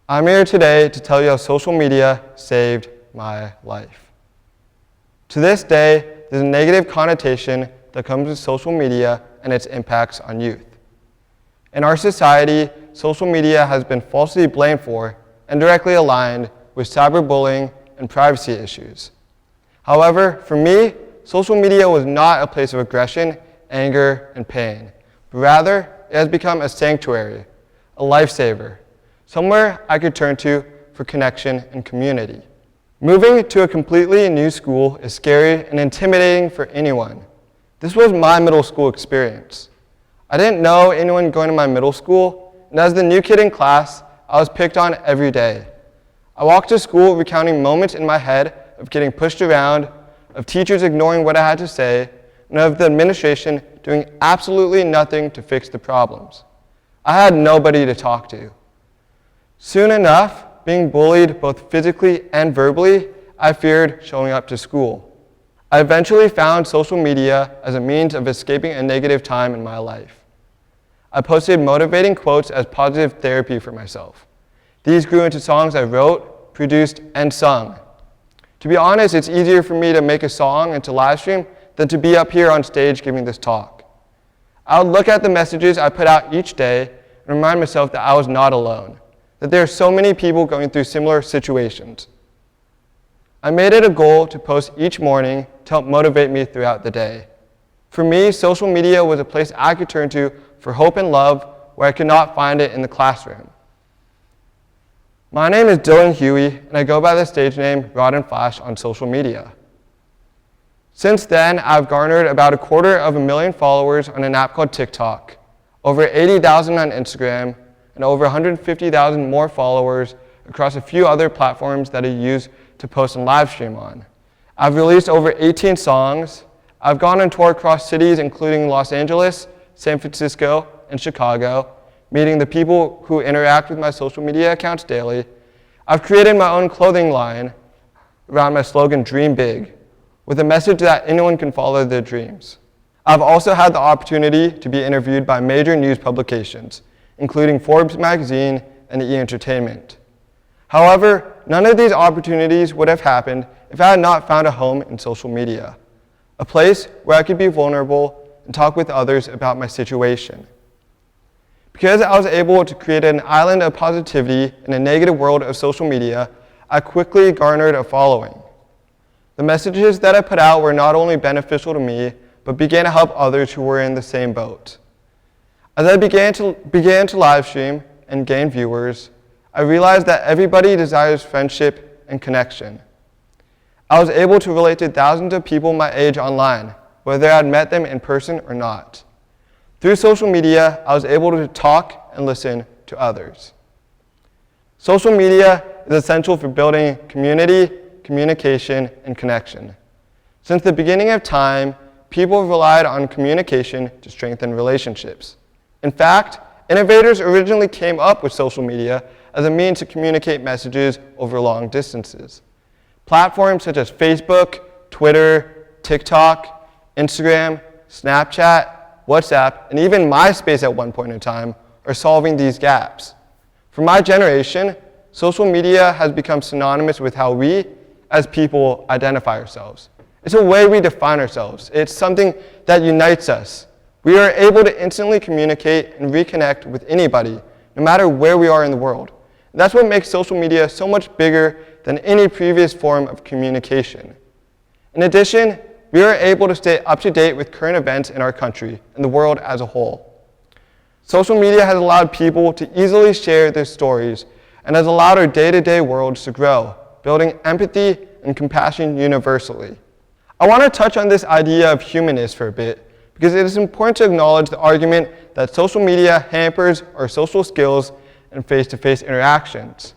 I'm here today to tell you how social media saved my life. To this day, there's a negative connotation that comes with social media and its impacts on youth. In our society, social media has been falsely blamed for and directly aligned with cyberbullying and privacy issues. However, for me, social media was not a place of aggression, anger, and pain, but rather it has become a sanctuary, a lifesaver, somewhere I could turn to for connection and community. Moving to a completely new school is scary and intimidating for anyone. This was my middle school experience. I didn't know anyone going to my middle school, and as the new kid in class, I was picked on every day. I walked to school recounting moments in my head of getting pushed around, of teachers ignoring what I had to say, and of the administration doing absolutely nothing to fix the problems. I had nobody to talk to. Soon enough, being bullied both physically and verbally, I feared showing up to school. I eventually found social media as a means of escaping a negative time in my life. I posted motivating quotes as positive therapy for myself. These grew into songs I wrote, produced, and sung. To be honest, it's easier for me to make a song and to live stream than to be up here on stage giving this talk. I would look at the messages I put out each day and remind myself that I was not alone, that there are so many people going through similar situations. I made it a goal to post each morning to help motivate me throughout the day. For me, social media was a place I could turn to for hope and love where I could not find it in the classroom. My name is Huey, and I go by the stage name Rod and Flash on social media. Since then, I've garnered about 250,000 followers on an app called TikTok, over 80,000 on Instagram, and over 150,000 more followers across a few other platforms that I use to post and live stream on. I've released over 18 songs. I've gone on tour across cities including Los Angeles, San Francisco, and Chicago, meeting the people who interact with my social media accounts daily. I've created my own clothing line around my slogan, Dream Big, with a message that anyone can follow their dreams. I've also had the opportunity to be interviewed by major news publications, including Forbes magazine and E! Entertainment. However, none of these opportunities would have happened if I had not found a home in social media, a place where I could be vulnerable and talk with others about my situation. Because I was able to create an island of positivity in a negative world of social media, I quickly garnered a following. The messages that I put out were not only beneficial to me, but began to help others who were in the same boat. As I began to live stream and gain viewers, I realized that everybody desires friendship and connection. I was able to relate to thousands of people my age online, whether I had met them in person or not. Through social media, I was able to talk and listen to others. Social media is essential for building community, communication, and connection. Since the beginning of time, people have relied on communication to strengthen relationships. In fact, innovators originally came up with social media as a means to communicate messages over long distances. Platforms such as Facebook, Twitter, TikTok, Instagram, Snapchat, WhatsApp, and even MySpace at one point in time are solving these gaps. For my generation, social media has become synonymous with how we, as people, identify ourselves. It's a way we define ourselves. It's something that unites us. We are able to instantly communicate and reconnect with anybody, no matter where we are in the world. And that's what makes social media so much bigger than any previous form of communication. In addition, we are able to stay up to date with current events in our country and the world as a whole. Social media has allowed people to easily share their stories and has allowed our day-to-day worlds to grow, building empathy and compassion universally. I want to touch on this idea of humanness for a bit, because it is important to acknowledge the argument that social media hampers our social skills and face-to-face interactions.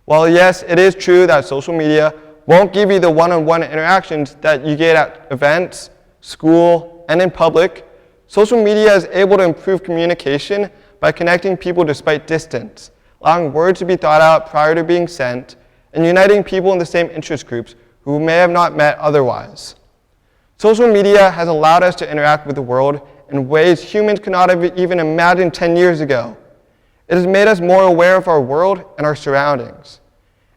While yes, it is true that social media won't give you the one-on-one interactions that you get at events, school, and in public, social media is able to improve communication by connecting people despite distance, allowing words to be thought out prior to being sent, and uniting people in the same interest groups who may have not met otherwise. Social media has allowed us to interact with the world in ways humans could not have even imagined 10 years ago. It has made us more aware of our world and our surroundings.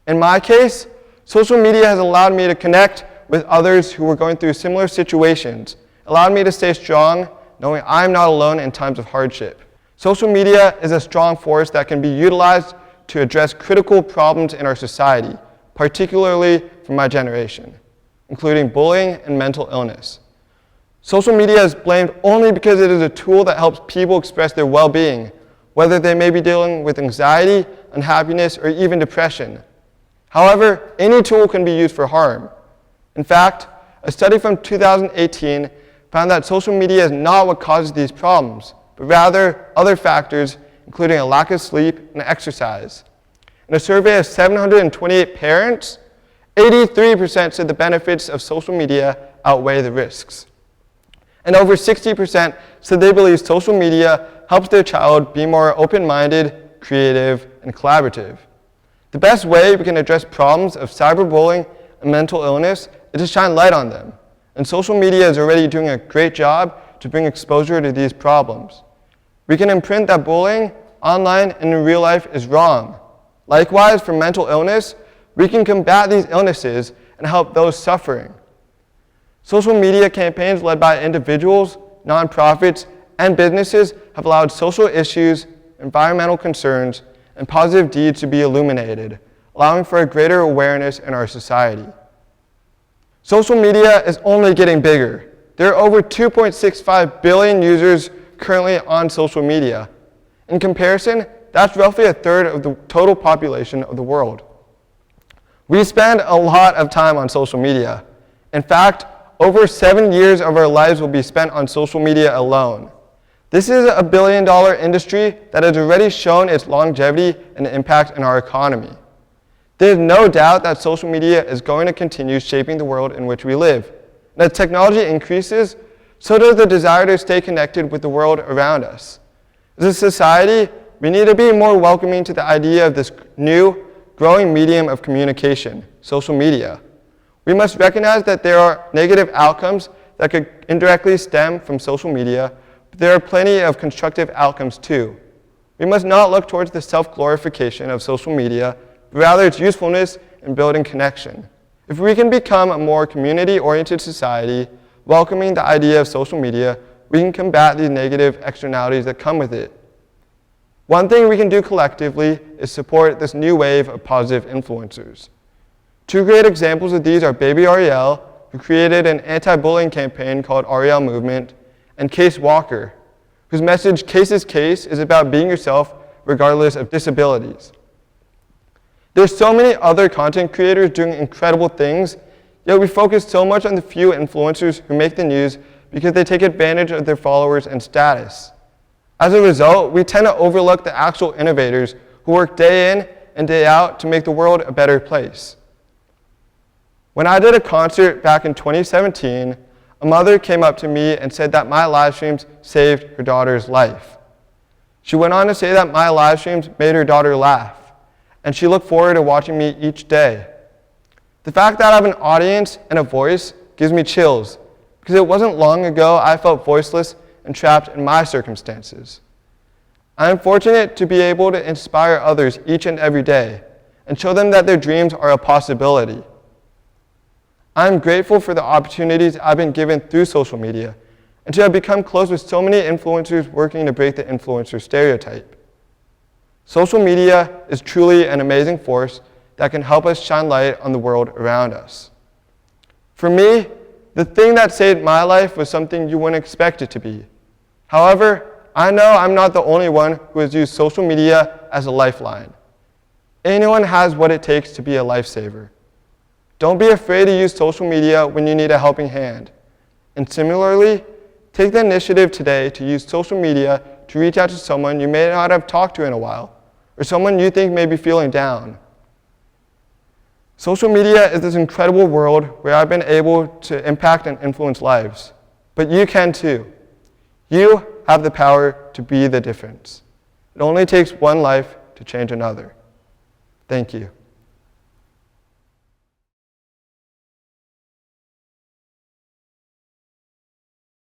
In my case, social media has allowed me to connect with others who were going through similar situations, allowed me to stay strong, knowing I'm not alone in times of hardship. Social media is a strong force that can be utilized to address critical problems in our society, particularly for my generation, including bullying and mental illness. Social media is blamed only because it is a tool that helps people express their well-being, whether they may be dealing with anxiety, unhappiness, or even depression. However, any tool can be used for harm. In fact, a study from 2018 found that social media is not what causes these problems, but rather other factors, including a lack of sleep and exercise. In a survey of 728 parents, 83% said the benefits of social media outweigh the risks. And over 60% said they believe social media helps their child be more open-minded, creative, and collaborative. The best way we can address problems of cyberbullying and mental illness is to shine light on them. And social media is already doing a great job to bring exposure to these problems. We can imprint that bullying, online and in real life, is wrong. Likewise, for mental illness, we can combat these illnesses and help those suffering. Social media campaigns led by individuals, nonprofits, and businesses have allowed social issues, environmental concerns, and positive deeds to be illuminated, allowing for a greater awareness in our society. Social media is only getting bigger. There are over 2.65 billion users currently on social media. In comparison, that's roughly a third of the total population of the world. We spend a lot of time on social media. In fact, over 7 years of our lives will be spent on social media alone. This is a billion-dollar industry that has already shown its longevity and impact in our economy. There is no doubt that social media is going to continue shaping the world in which we live. And as technology increases, so does the desire to stay connected with the world around us. As a society, we need to be more welcoming to the idea of this new, growing medium of communication, social media. We must recognize that there are negative outcomes that could indirectly stem from social media, but there are plenty of constructive outcomes too. We must not look towards the self-glorification of social media, but rather its usefulness in building connection. If we can become a more community-oriented society, welcoming the idea of social media, we can combat these negative externalities that come with it. One thing we can do collectively is support this new wave of positive influencers. Two great examples of these are Baby Ariel, who created an anti-bullying campaign called Ariel Movement, and Case Walker, whose message, Case is Case, is about being yourself regardless of disabilities. There's so many other content creators doing incredible things, yet we focus so much on the few influencers who make the news because they take advantage of their followers and status. As a result, we tend to overlook the actual innovators who work day in and day out to make the world a better place. When I did a concert back in 2017, a mother came up to me and said that my live streams saved her daughter's life. She went on to say that my live streams made her daughter laugh, and she looked forward to watching me each day. The fact that I have an audience and a voice gives me chills, because it wasn't long ago I felt voiceless and trapped in my circumstances. I am fortunate to be able to inspire others each and every day and show them that their dreams are a possibility. I am grateful for the opportunities I've been given through social media and to have become close with so many influencers working to break the influencer stereotype. Social media is truly an amazing force that can help us shine light on the world around us. For me, the thing that saved my life was something you wouldn't expect it to be. However, I know I'm not the only one who has used social media as a lifeline. Anyone has what it takes to be a lifesaver. Don't be afraid to use social media when you need a helping hand. And similarly, take the initiative today to use social media to reach out to someone you may not have talked to in a while, or someone you think may be feeling down. Social media is this incredible world where I've been able to impact and influence lives. But you can too. You have the power to be the difference. It only takes one life to change another. Thank you.